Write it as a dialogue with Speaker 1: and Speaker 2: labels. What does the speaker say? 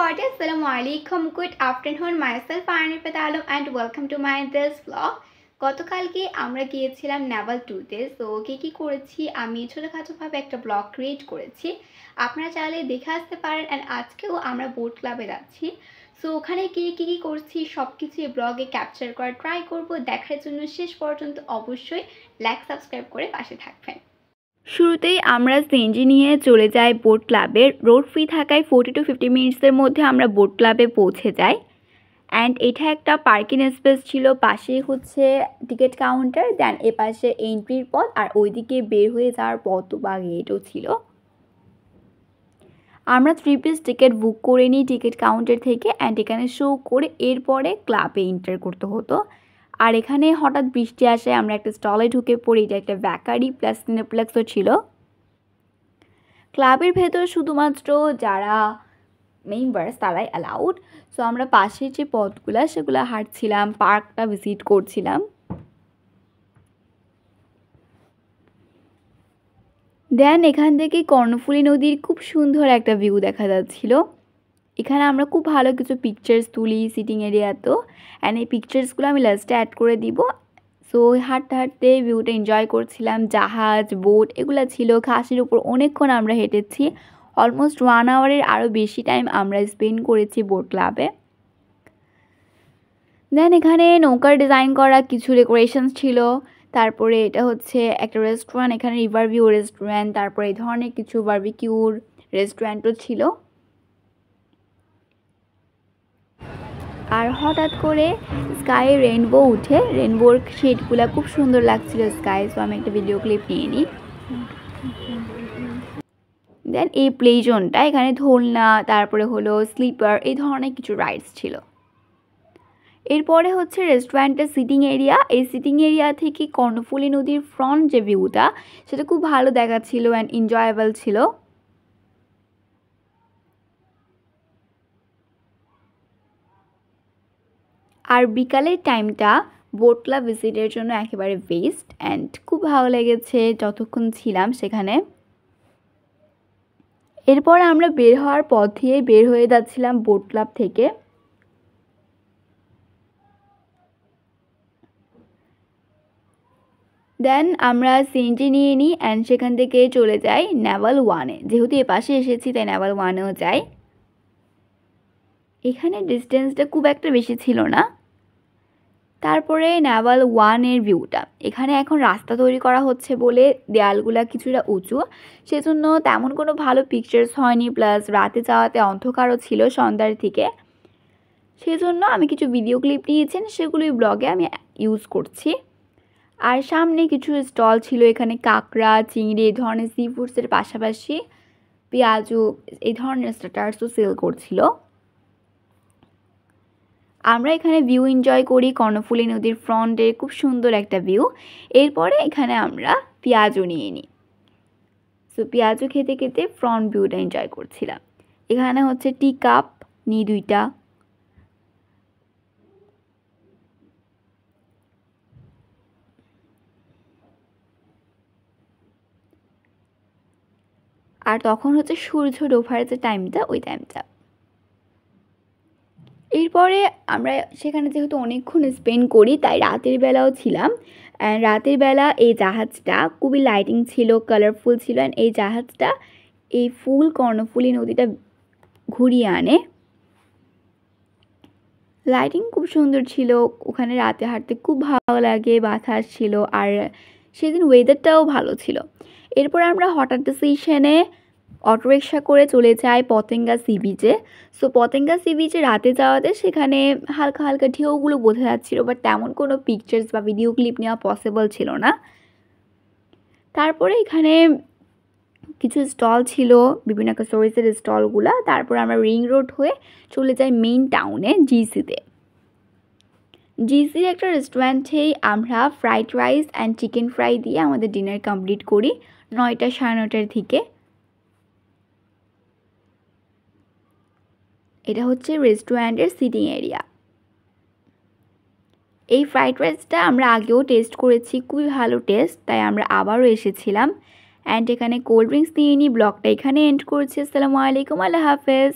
Speaker 1: everybody, Assalamualaikum. Good afternoon. Myself Arnifat Alam and welcome to my this vlog. গতকালকে আমরা গিয়েছিলাম Naval 2-তে। So কি করেছি আমি ছোটখাটোভাবে একটা ব্লগ ক্রিয়েট করেছি। আপনারা চাইলে দেখে আসতে পারেন। এন্ড আজকেও আমরা বোট ক্লাবে যাচ্ছি। সো ওখানে কি করছি সবকিছু এই ব্লগে ক্যাপচার করার ট্রাই করব। দেখার জন্য শেষ পর্যন্ত অবশ্যই লাইক সাবস্ক্রাইব করে পাশে থাকবেন। শুরুতেই আমরা সিএনজি নিয়ে চলে যাই বোট ক্লাবে। রোড ফ্রি থাকায় 40 to 50 মিনিটসের মধ্যে আমরা বোট ক্লাবে পৌঁছে যাই। অ্যান্ড এটা একটা পার্কিং স্পেস ছিল, পাশে হচ্ছে টিকিট কাউন্টার, দেন এ পাশে এন্ট্রির পথ, আর ওইদিকে বের হয়ে যাওয়ার পথ বা গেটও ছিল। আমরা 3 পিস টিকিট বুক করে নিই টিকিট কাউন্টার থেকে, অ্যান্ড এখানে শো করে এরপরে ক্লাবে এন্টার করতে হতো। আর এখানে হঠাৎ বৃষ্টি আসে, আমরা একটা স্টলে ঢুকে পড়ি। এটা একটা বেকারি প্লাস সিনেপ্লেক্সও ছিল। ক্লাবের ভেতর শুধুমাত্র যারা মেম্বার্স তারাই অ্যালাউড। সো আমরা পাশের যে পথগুলো সেগুলো হাঁটছিলাম, পার্কটা ভিজিট করছিলাম। দেন এখান থেকে কর্ণফুলী নদীর খুব সুন্দর একটা ভিউ দেখা যাচ্ছিল। এখানে আমরা খুব ভালো কিছু পিকচার্স তুলি সিটিং এরিয়াতেও, অ্যান্ড এই পিকচার্সগুলো আমি লাস্টে অ্যাড করে দিব। সো হাঁটতে হাঁটতে ভিউটা এনজয় করছিলাম। জাহাজ, বোট এগুলো ছিল। ঘাসের উপর অনেকক্ষণ আমরা হেঁটেছি। অলমোস্ট 1 আওয়ারের আরও বেশি টাইম আমরা স্পেন্ড করেছি বোট ক্লাবে। দেন এখানে নৌকার ডিজাইন করা কিছু ডেকোরেশনস ছিল। তারপরে এটা হচ্ছে একটা রেস্টুরেন্ট, এখানে রিভার ভিউ রেস্টুরেন্ট। তারপরে এই ধরনের কিছু বারবিকিউর রেস্টুরেন্টও ছিল। আর হঠাৎ করে স্কাই রেইনবো উঠে, রেইনবোর শেডগুলো খুব সুন্দর লাগছিল স্কাই। সো আমি একটা ভিডিও ক্লিপ নিয়ে নিই। দেন এই প্লে জোনটা, এখানে দোলনা, তারপরে হলো স্লিপার, এই ধরনের কিছু রাইডস ছিল। এরপরে হচ্ছে রেস্টুরেন্টের সিটিং এরিয়া। এই সিটিং এরিয়া থেকে কর্ণফুলী নদীর ফ্রন্ট যে ভিউটা সেটা খুব ভালো দেখাচ্ছিল অ্যান্ড এনজয়েবল ছিল। আর বিকালের টাইমটা বোট ক্লাব ভিজিটের জন্য একেবারে বেস্ট, অ্যান্ড খুব ভালো লেগেছে যতক্ষণ ছিলাম সেখানে। এরপর আমরা বের হওয়ার পথে বের হয়ে যাচ্ছিলাম বোট ক্লাব থেকে। দেন আমরা সিএনজি নিয়ে নিই অ্যান্ড সেখান থেকে চলে যাই নেভাল 1-এ। যেহেতু এ পাশে এসেছি তাই নেভাল 1-এও যাই। এখানে ডিস্টেন্সটা খুব একটা বেশি ছিল না। তারপরে নেভাল 1-এর ভিউটা, এখানে এখন রাস্তা তৈরি করা হচ্ছে বলে দেয়ালগুলা কিছুটা উঁচু, সেজন্য তেমন কোনো ভালো পিকচার্স হয়নি। প্লাস রাতে যাওয়াতে অন্ধকারও ছিল সন্ধ্যার থেকে, সেজন্য আমি কিছু ভিডিও ক্লিপ নিয়েছেন, সেগুলোই ব্লগে আমি ইউজ করছি। আর সামনে কিছু স্টল ছিল, এখানে কাঁকড়া, চিংড়ি এই ধরনের সি ফুডসের পাশাপাশি পেঁয়াজু এই ধরনের স্টার্টার্সও সেল করছিল। আমরা এখানে ভিউ এনজয় করি কর্ণফুলী নদীর ফ্রন্টে, খুব সুন্দর একটা ভিউ। এরপরে এখানে আমরা পেঁয়াজু নিয়ে নিই। সো পেঁয়াজু খেতে খেতে ফ্রন্ট ভিউটা এনজয় করছিলাম। এখানে হচ্ছে টি কাপ নিই 2টা। আর তখন হচ্ছে সূর্য ডোবার যে টাইমটা, ওই টাইমটা। এরপরে আমরা সেখানে যেহেতু অনেকক্ষণ স্পেন্ড করি তাই রাতের বেলাও ছিলাম। অ্যান্ড রাতের বেলা এই জাহাজটা খুবই লাইটিং ছিল, কালারফুল ছিল, অ্যান্ড এই জাহাজটা এই ফুল কর্ণফুলী নদীটা ঘুরিয়ে আনে। লাইটিং খুব সুন্দর ছিল, ওখানে রাতে হাঁটতে খুব ভালো লাগে, বাতাস ছিল, আর সেদিন ওয়েদারটাও ভালো ছিল। এরপর আমরা হঠাৎ ডিসিশনে অটোরিকশা করে চলে যাই পতেঙ্গা সি বিচে। সো পতেঙ্গা সি বিচে রাতে যাওয়াতে সেখানে হালকা হালকা ঢেউগুলো বোঝা যাচ্ছিল, বাট তেমন কোনো পিকচার্স বা ভিডিও ক্লিপ নেওয়া পসিবল ছিল না। তারপরে এখানে কিছু স্টল ছিল, বিভিন্ন অ্যাক্সেসরিজের স্টলগুলো। তারপর আমরা রিং রোড হয়ে চলে যাই মেইন টাউনে জিসিতে। জিসির একটা রেস্টুরেন্টেই আমরা fried rice and chicken fry দিয়ে আমাদের ডিনার কমপ্লিট করি 9টা 9:30টার দিকে। এটা হচ্ছে রেস্টুরেন্টের সিটিং এরিয়া। এই ফ্রাইড রাইসটা আমরা আগেও টেস্ট করেছি, খুবই ভালো টেস্ট, তাই আমরা আবারও এসেছিলাম। অ্যান্ড এখানে কোল্ড ড্রিঙ্কস নিয়ে নিই। ব্লগটা এখানে এন্ড করছি। আসসালামু আলাইকুম, আল্লাহ হাফেজ।